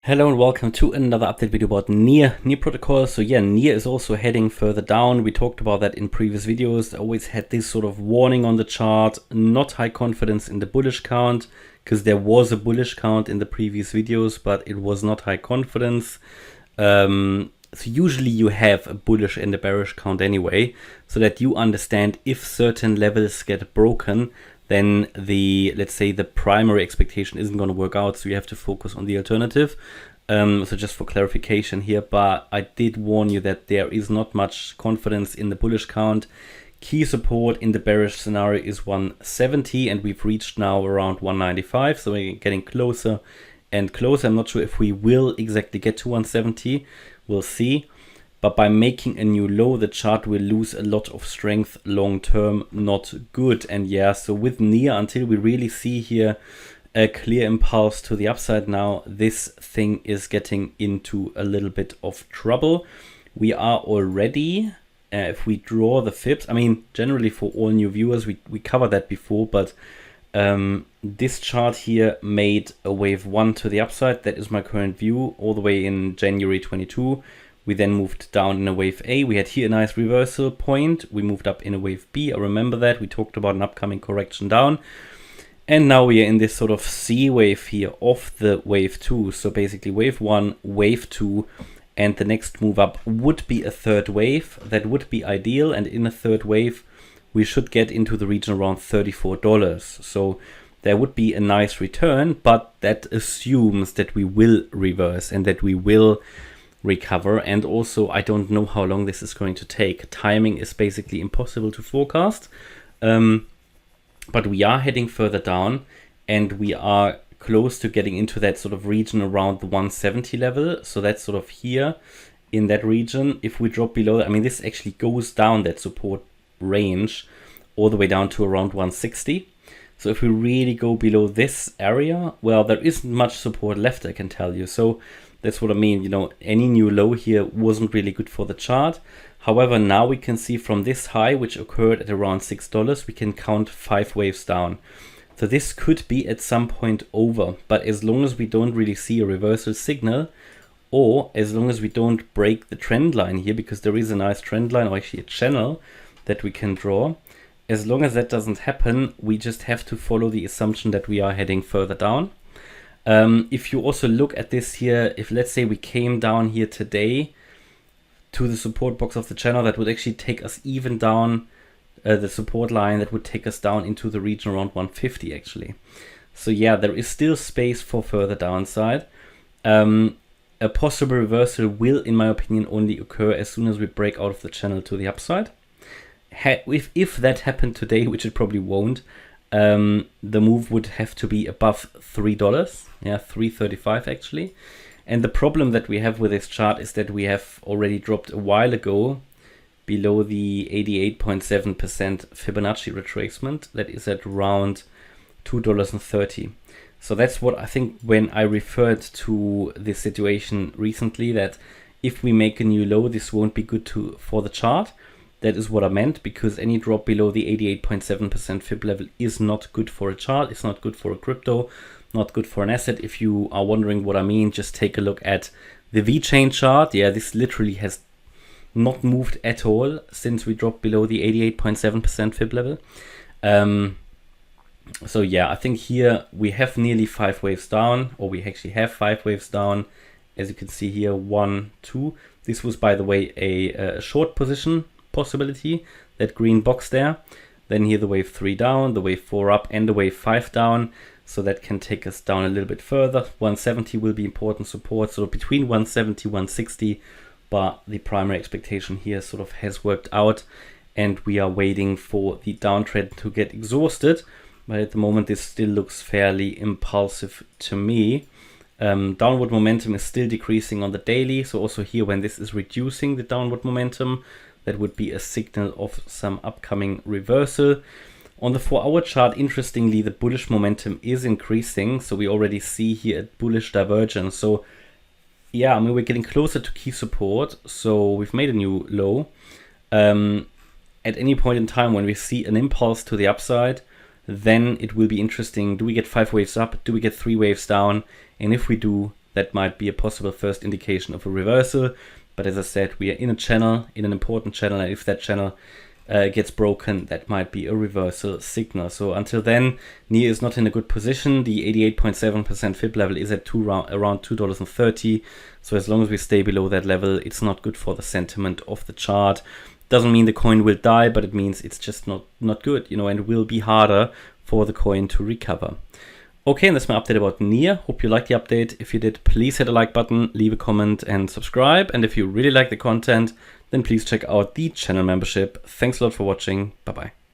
Hello and welcome to another update video about Near protocol. So yeah, Near is also heading further down. We talked about that in previous videos. I always had this sort of warning on the chart, not high confidence in the bullish count, because there was a bullish count in the previous videos, but it was not high confidence. So usually you have a bullish and a bearish count anyway, so that you understand if certain levels get broken, then let's say the primary expectation isn't going to work out, so you have to focus on the alternative. So just for clarification here, but I did warn you that there is not much confidence in the bullish count. Key support in the bearish scenario is 170, and we've reached now around 195, so we're getting closer and closer. I'm not sure if we will exactly get to 170, we'll see. But by making a new low, the chart will lose a lot of strength long term, not good. And yeah, so with Near, until we really see here a clear impulse to the upside now, this thing is getting into a little bit of trouble. We are already, if we draw the fibs, I mean, generally for all new viewers, we covered that before, but this chart here made a wave 1 to the upside. That is my current view all the way in January 22. We then moved down in a wave A. We had here a nice reversal point. We moved up in a wave B. I remember that. We talked about an upcoming correction down. And now we are in this sort of C wave here of the wave 2. So basically wave 1, wave 2, and the next move up would be a third wave. That would be ideal. And in a third wave, we should get into the region around $34. So there would be a nice return, but that assumes that we will reverse and that we will recover. And also, I don't know how long this is going to take. Timing is basically impossible to forecast, but we are heading further down, and we are close to getting into that sort of region around the 170 level. So that's sort of here in that region. If we drop below, I mean, this actually goes down that support range all the way down to around 160. So if we really go below this area, well, there isn't much support left, I can tell you. So that's what I mean, you know, any new low here wasn't really good for the chart. However, now we can see from this high, which occurred at around $6, we can count 5 waves down. So this could be at some point over, but as long as we don't really see a reversal signal, or as long as we don't break the trend line here, because there is a nice trend line, or actually a channel that we can draw, as long as that doesn't happen, we just have to follow the assumption that we are heading further down. If you also look at this here, if let's say we came down here today to the support box of the channel, that would actually take us even down the support line. That would take us down into the region around 150 actually. So yeah, there is still space for further downside. A possible reversal will, in my opinion, only occur as soon as we break out of the channel to the upside. If that happened today, which it probably won't, the move would have to be above $3, yeah, $3.35 actually. And the problem that we have with this chart is that we have already dropped a while ago below the 88.7% Fibonacci retracement. That is at around $2.30. So that's what I think when I referred to this situation recently, that if we make a new low, this won't be good for the chart. That is what I meant, because any drop below the 88.7% Fib level is not good for a chart. It's not good for a crypto, not good for an asset. If you are wondering what I mean, just take a look at the VeChain chart. Yeah, this literally has not moved at all since we dropped below the 88.7% Fib level. So yeah, I think here we have nearly 5 waves down, or we actually have 5 waves down. As you can see here, 1, 2. This was, by the way, a short position possibility, that green box there. Then here the wave 3 down, the wave 4 up, and the wave 5 down. So that can take us down a little bit further. 170 will be important support, so between 170 160, but the primary expectation here sort of has worked out, and we are waiting for the downtrend to get exhausted. But at the moment this still looks fairly impulsive to me. Downward momentum is still decreasing on the daily, so also here when this is reducing the downward momentum, that would be a signal of some upcoming reversal. On the 4-hour chart, interestingly, the bullish momentum is increasing. So we already see here a bullish divergence. So yeah, I mean, we're getting closer to key support. So we've made a new low. At any point in time when we see an impulse to the upside, then it will be interesting. Do we get 5 waves up? Do we get 3 waves down? And if we do, that might be a possible first indication of a reversal. But as I said, we are in a channel, in an important channel, and if that channel gets broken, that might be a reversal signal. So until then, NIA is not in a good position. The 88.7% fib level is at around $2.30. So as long as we stay below that level, it's not good for the sentiment of the chart. Doesn't mean the coin will die, but it means it's just not good, you know, and will be harder for the coin to recover. Okay, and that's my update about NIA. Hope you liked the update. If you did, please hit a like button, leave a comment and subscribe. And if you really like the content, then please check out the channel membership. Thanks a lot for watching. Bye-bye.